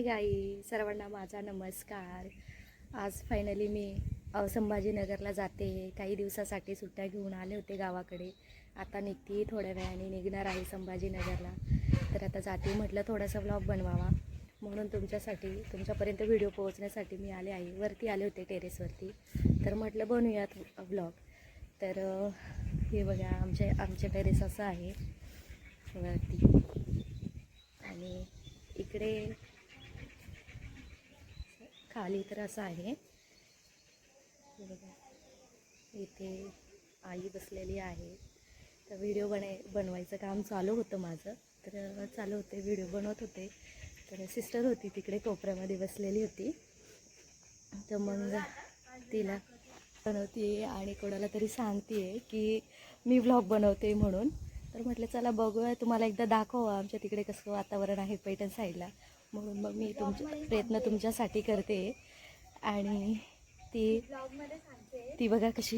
गाई सर्वांना माझा नमस्कार। आज फायनली मी संभाजीनगरला जाते। काही दिवसासाठी सुट्ट्या घेऊन आले होते गावाकडे। आता निघते, थोड्या वेळाने निघणार आहे संभाजीनगरला। तर आता जाते, म्हटलं थोडासा व्लॉग बनवावा म्हणून तुमच्यापर्यंत व्हिडिओ पोहोचण्यासाठी मी आले आहे। वरती आले होते टेरेसवरती, तर म्हटलं बनवूयात व्लॉग। तर हे बघा आमचे टेरेस असं आहे वरती, आणि इकडे खाली तर असं आहे। बघा इथे आई बसलेली आहे। तर व्हिडिओ बनवायचं काम चालू होतं माझं। तर चालू होते, व्हिडिओ बनवत होते। तर सिस्टर होती तिकडे कोपऱ्यामध्ये बसलेली होती। तर मग तिला बनवते आणि कोणाला तरी सांगते की मी व्लॉग बनवते म्हणून। तर म्हटलं चला बघूया, तुम्हाला एकदा दाखवा आमच्या तिकडे कसं वातावरण आहे पैठण साईडला। म्हणून मग मी प्रयत्न तुमच्यासाठी करते। आणि ती बघा कशी,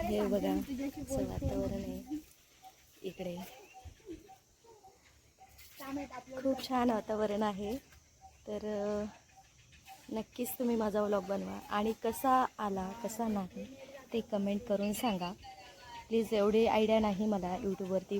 हे बघा असं वातावरण आहे इकडे। खूप छान वातावरण आहे। तर नक्कीच तुम्ही माझा व्लॉग बनवा आणि कसा आला कसा नाही ते कमेंट करून सांगा प्लीज। एवढी आयडिया नाही मला यूट्यूबवरती